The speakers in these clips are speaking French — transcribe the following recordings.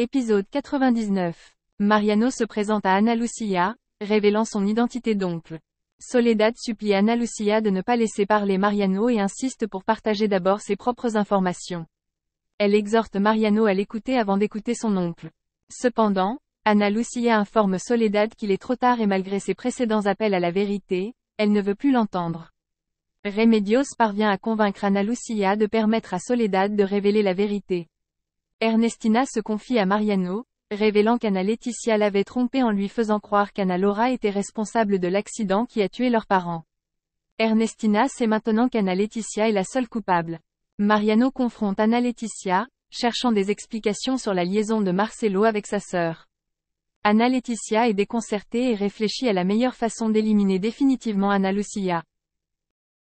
Épisode 99. Mariano se présente à Ana Lucia, révélant son identité d'oncle. Soledad supplie Ana Lucia de ne pas laisser parler Mariano et insiste pour partager d'abord ses propres informations. Elle exhorte Mariano à l'écouter avant d'écouter son oncle. Cependant, Ana Lucia informe Soledad qu'il est trop tard et malgré ses précédents appels à la vérité, elle ne veut plus l'entendre. Remedios parvient à convaincre Ana Lucia de permettre à Soledad de révéler la vérité. Ernestina se confie à Mariano, révélant qu'Ana Leticia l'avait trompé en lui faisant croire qu'Ana Laura était responsable de l'accident qui a tué leurs parents. Ernestina sait maintenant qu'Ana Leticia est la seule coupable. Mariano confronte Ana Leticia, cherchant des explications sur la liaison de Marcelo avec sa sœur. Ana Leticia est déconcertée et réfléchit à la meilleure façon d'éliminer définitivement Ana Lucia.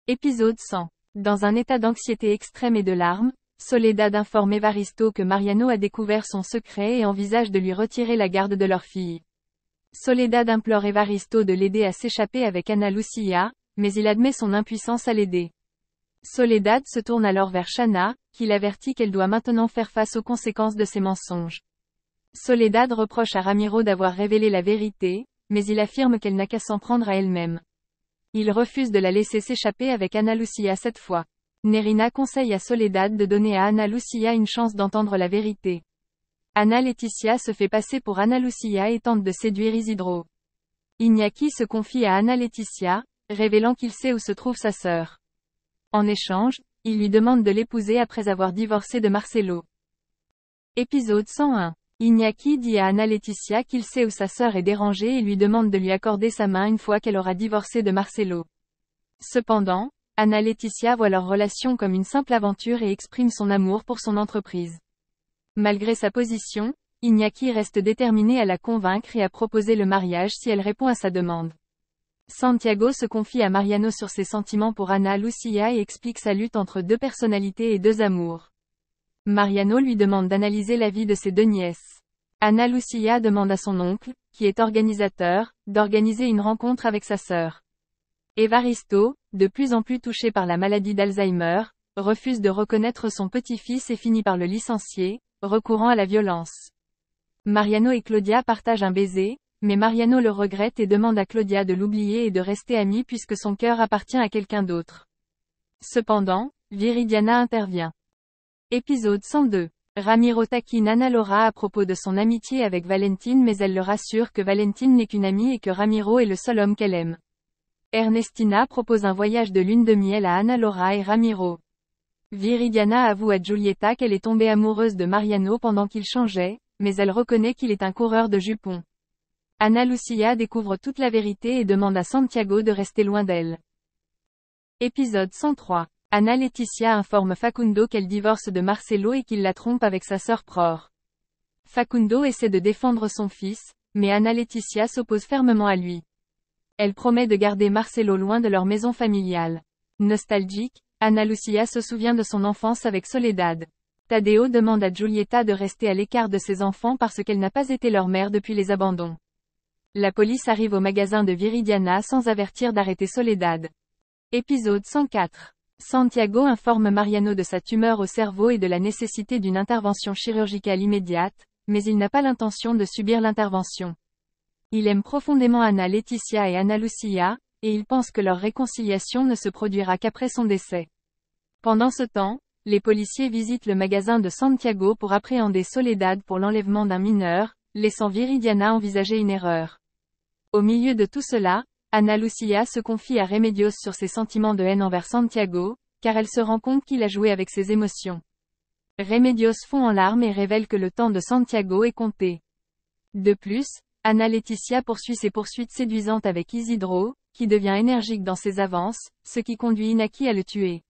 Épisode 100. Dans un état d'anxiété extrême et de larmes, Soledad informe Evaristo que Mariano a découvert son secret et envisage de lui retirer la garde de leur fille. Soledad implore Evaristo de l'aider à s'échapper avec Ana Lucia, mais il admet son impuissance à l'aider. Soledad se tourne alors vers Shanna, qui l'avertit qu'elle doit maintenant faire face aux conséquences de ses mensonges. Soledad reproche à Ramiro d'avoir révélé la vérité, mais il affirme qu'elle n'a qu'à s'en prendre à elle-même. Il refuse de la laisser s'échapper avec Ana Lucia cette fois. Nerina conseille à Soledad de donner à Ana Lucia une chance d'entendre la vérité. Ana Leticia se fait passer pour Ana Lucia et tente de séduire Isidro. Iñaki se confie à Ana Leticia, révélant qu'il sait où se trouve sa sœur. En échange, il lui demande de l'épouser après avoir divorcé de Marcelo. Épisode 101. Iñaki dit à Ana Leticia qu'il sait où sa sœur est dérangée et lui demande de lui accorder sa main une fois qu'elle aura divorcé de Marcelo. Cependant, Ana Leticia voit leur relation comme une simple aventure et exprime son amour pour son entreprise. Malgré sa position, Iñaki reste déterminé à la convaincre et à proposer le mariage si elle répond à sa demande. Santiago se confie à Mariano sur ses sentiments pour Ana Lucia et explique sa lutte entre deux personnalités et deux amours. Mariano lui demande d'analyser la vie de ses deux nièces. Ana Lucia demande à son oncle, qui est organisateur, d'organiser une rencontre avec sa sœur. Evaristo, de plus en plus touché par la maladie d'Alzheimer, refuse de reconnaître son petit-fils et finit par le licencier, recourant à la violence. Mariano et Claudia partagent un baiser, mais Mariano le regrette et demande à Claudia de l'oublier et de rester amis puisque son cœur appartient à quelqu'un d'autre. Cependant, Viridiana intervient. Épisode 102. Ramiro taquine Ana Laura à propos de son amitié avec Valentine mais elle le rassure que Valentine n'est qu'une amie et que Ramiro est le seul homme qu'elle aime. Ernestina propose un voyage de lune de miel à Ana Laura et Ramiro. Viridiana avoue à Giulietta qu'elle est tombée amoureuse de Mariano pendant qu'il changeait, mais elle reconnaît qu'il est un coureur de jupons. Ana Lucia découvre toute la vérité et demande à Santiago de rester loin d'elle. Épisode 103. Ana Leticia informe Facundo qu'elle divorce de Marcelo et qu'il la trompe avec sa sœur Pror. Facundo essaie de défendre son fils, mais Ana Leticia s'oppose fermement à lui. Elle promet de garder Marcelo loin de leur maison familiale. Nostalgique, Ana Lucia se souvient de son enfance avec Soledad. Tadeo demande à Giulietta de rester à l'écart de ses enfants parce qu'elle n'a pas été leur mère depuis les abandons. La police arrive au magasin de Viridiana sans avertir d'arrêter Soledad. Épisode 104. Santiago informe Mariano de sa tumeur au cerveau et de la nécessité d'une intervention chirurgicale immédiate, mais il n'a pas l'intention de subir l'intervention. Il aime profondément Ana Leticia et Ana Lucia, et il pense que leur réconciliation ne se produira qu'après son décès. Pendant ce temps, les policiers visitent le magasin de Santiago pour appréhender Soledad pour l'enlèvement d'un mineur, laissant Viridiana envisager une erreur. Au milieu de tout cela, Ana Lucia se confie à Remedios sur ses sentiments de haine envers Santiago, car elle se rend compte qu'il a joué avec ses émotions. Remedios fond en larmes et révèle que le temps de Santiago est compté. De plus, Ana Leticia poursuit ses poursuites séduisantes avec Isidro, qui devient énergique dans ses avances, ce qui conduit Iñaki à le tuer.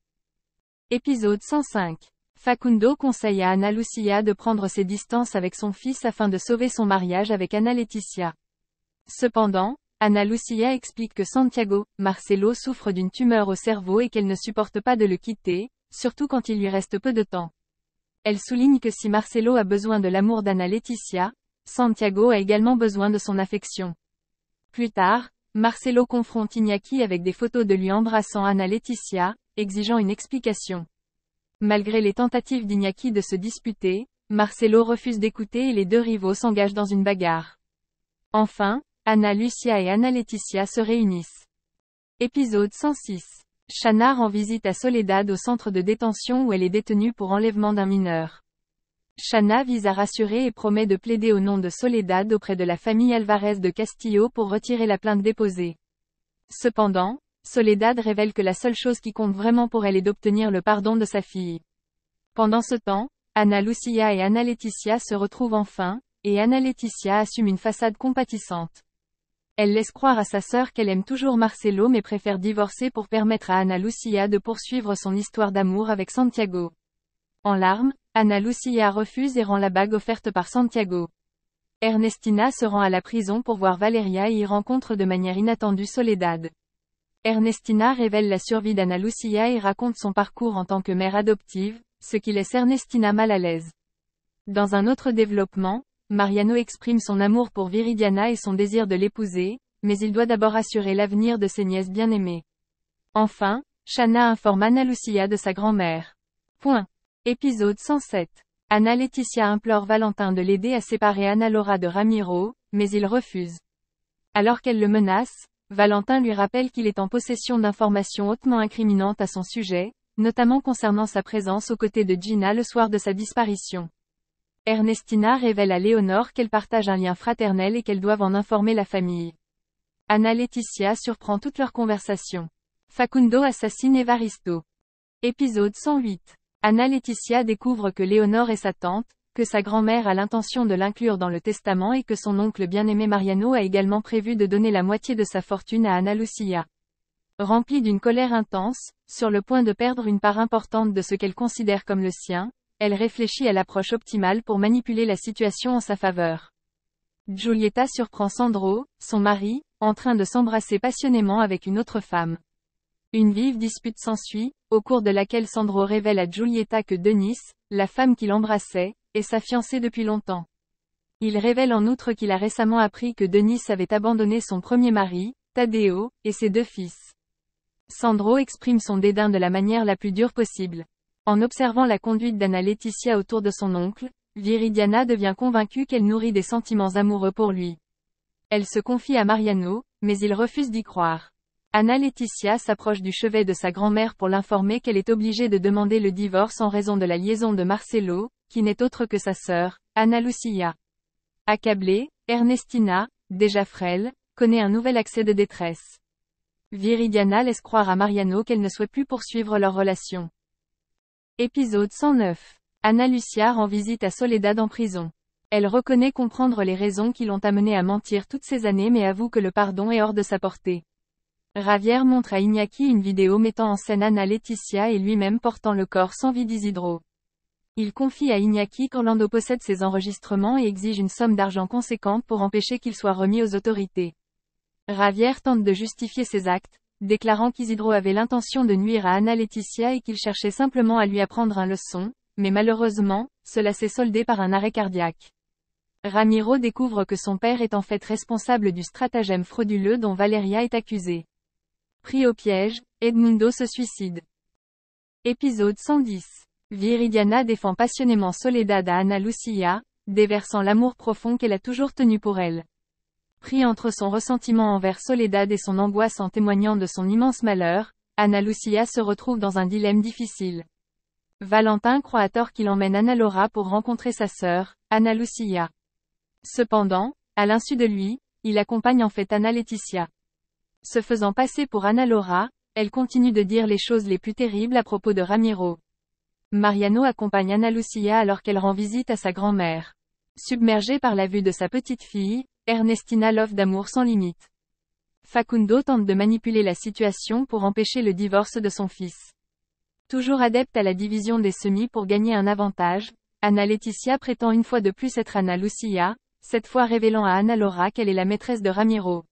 Épisode 105. Facundo conseille à Ana Lucia de prendre ses distances avec son fils afin de sauver son mariage avec Ana Leticia. Cependant, Ana Lucia explique que Santiago, Marcelo souffre d'une tumeur au cerveau et qu'elle ne supporte pas de le quitter, surtout quand il lui reste peu de temps. Elle souligne que si Marcelo a besoin de l'amour d'Ana Leticia, Santiago a également besoin de son affection. Plus tard, Marcelo confronte Iñaki avec des photos de lui embrassant Ana Leticia, exigeant une explication. Malgré les tentatives d'Iñaki de se disputer, Marcelo refuse d'écouter et les deux rivaux s'engagent dans une bagarre. Enfin, Ana Lucia et Ana Leticia se réunissent. Épisode 106. Shanna rend visite à Soledad au centre de détention où elle est détenue pour enlèvement d'un mineur. Shanna vise à rassurer et promet de plaider au nom de Soledad auprès de la famille Alvarez de Castillo pour retirer la plainte déposée. Cependant, Soledad révèle que la seule chose qui compte vraiment pour elle est d'obtenir le pardon de sa fille. Pendant ce temps, Ana Lucia et Ana Leticia se retrouvent enfin, et Ana Leticia assume une façade compatissante. Elle laisse croire à sa sœur qu'elle aime toujours Marcelo mais préfère divorcer pour permettre à Ana Lucia de poursuivre son histoire d'amour avec Santiago. En larmes, Ana Lucia refuse et rend la bague offerte par Santiago. Ernestina se rend à la prison pour voir Valeria et y rencontre de manière inattendue Soledad. Ernestina révèle la survie d'Ana Lucia et raconte son parcours en tant que mère adoptive, ce qui laisse Ernestina mal à l'aise. Dans un autre développement, Mariano exprime son amour pour Viridiana et son désir de l'épouser, mais il doit d'abord assurer l'avenir de ses nièces bien-aimées. Enfin, Shanna informe Ana Lucia de sa grand-mère. Épisode 107. Ana Leticia implore Valentin de l'aider à séparer Ana Laura de Ramiro, mais il refuse. Alors qu'elle le menace, Valentin lui rappelle qu'il est en possession d'informations hautement incriminantes à son sujet, notamment concernant sa présence aux côtés de Gina le soir de sa disparition. Ernestina révèle à Léonore qu'elle partage un lien fraternel et qu'elles doivent en informer la famille. Ana Leticia surprend toute leur conversation. Facundo assassine Evaristo. Épisode 108. Ana Leticia découvre que Léonore est sa tante, que sa grand-mère a l'intention de l'inclure dans le testament et que son oncle bien-aimé Mariano a également prévu de donner la moitié de sa fortune à Ana Lucia. Remplie d'une colère intense, sur le point de perdre une part importante de ce qu'elle considère comme le sien, elle réfléchit à l'approche optimale pour manipuler la situation en sa faveur. Giulietta surprend Sandro, son mari, en train de s'embrasser passionnément avec une autre femme. Une vive dispute s'ensuit, au cours de laquelle Sandro révèle à Giulietta que Denise, la femme qu'il embrassait, est sa fiancée depuis longtemps. Il révèle en outre qu'il a récemment appris que Denise avait abandonné son premier mari, Taddeo, et ses deux fils. Sandro exprime son dédain de la manière la plus dure possible. En observant la conduite d'Ana Leticia autour de son oncle, Viridiana devient convaincue qu'elle nourrit des sentiments amoureux pour lui. Elle se confie à Mariano, mais il refuse d'y croire. Ana Leticia s'approche du chevet de sa grand-mère pour l'informer qu'elle est obligée de demander le divorce en raison de la liaison de Marcelo, qui n'est autre que sa sœur, Ana Lucia. Accablée, Ernestina, déjà frêle, connaît un nouvel accès de détresse. Viridiana laisse croire à Mariano qu'elle ne souhaite plus poursuivre leur relation. Épisode 109. Ana Lucia rend visite à Soledad en prison. Elle reconnaît comprendre les raisons qui l'ont amenée à mentir toutes ces années mais avoue que le pardon est hors de sa portée. Javier montre à Iñaki une vidéo mettant en scène Ana Leticia et lui-même portant le corps sans vie d'Isidro. Il confie à Iñaki qu'Orlando possède ces enregistrements et exige une somme d'argent conséquente pour empêcher qu'ils soient remis aux autorités. Javier tente de justifier ses actes, déclarant qu'Isidro avait l'intention de nuire à Ana Leticia et qu'il cherchait simplement à lui apprendre une leçon, mais malheureusement, cela s'est soldé par un arrêt cardiaque. Ramiro découvre que son père est en fait responsable du stratagème frauduleux dont Valeria est accusée. Pris au piège, Edmundo se suicide. Épisode 110. Viridiana défend passionnément Soledad à Ana Lucia, déversant l'amour profond qu'elle a toujours tenu pour elle. Pris entre son ressentiment envers Soledad et son angoisse en témoignant de son immense malheur, Ana Lucia se retrouve dans un dilemme difficile. Valentin croit à tort qu'il emmène Ana Laura pour rencontrer sa sœur, Ana Lucia. Cependant, à l'insu de lui, il accompagne en fait Ana Leticia. Se faisant passer pour Ana Laura, elle continue de dire les choses les plus terribles à propos de Ramiro. Mariano accompagne Ana Lucia alors qu'elle rend visite à sa grand-mère. Submergée par la vue de sa petite fille, Ernestina l'offre d'amour sans limite. Facundo tente de manipuler la situation pour empêcher le divorce de son fils. Toujours adepte à la division des semis pour gagner un avantage, Ana Leticia prétend une fois de plus être Ana Lucia, cette fois révélant à Ana Laura qu'elle est la maîtresse de Ramiro.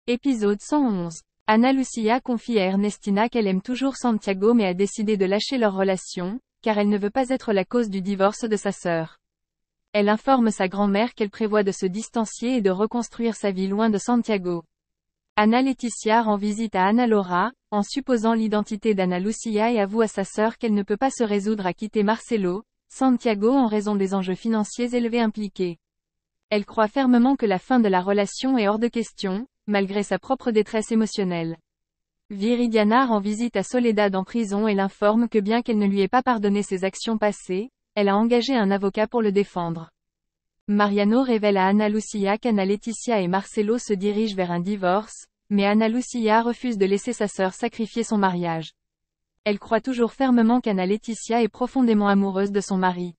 Épisode 111. Ana Lucia confie à Ernestina qu'elle aime toujours Santiago mais a décidé de lâcher leur relation, car elle ne veut pas être la cause du divorce de sa sœur. Elle informe sa grand-mère qu'elle prévoit de se distancier et de reconstruire sa vie loin de Santiago. Ana Leticia rend visite à Ana Laura, en supposant l'identité d'Ana Lucia et avoue à sa sœur qu'elle ne peut pas se résoudre à quitter Marcelo, Santiago en raison des enjeux financiers élevés impliqués. Elle croit fermement que la fin de la relation est hors de question, malgré sa propre détresse émotionnelle. Viridiana rend visite à Soledad en prison et l'informe que bien qu'elle ne lui ait pas pardonné ses actions passées, elle a engagé un avocat pour le défendre. Mariano révèle à Ana Lucia qu'Ana Leticia et Marcelo se dirigent vers un divorce, mais Ana Lucia refuse de laisser sa sœur sacrifier son mariage. Elle croit toujours fermement qu'Ana Leticia est profondément amoureuse de son mari.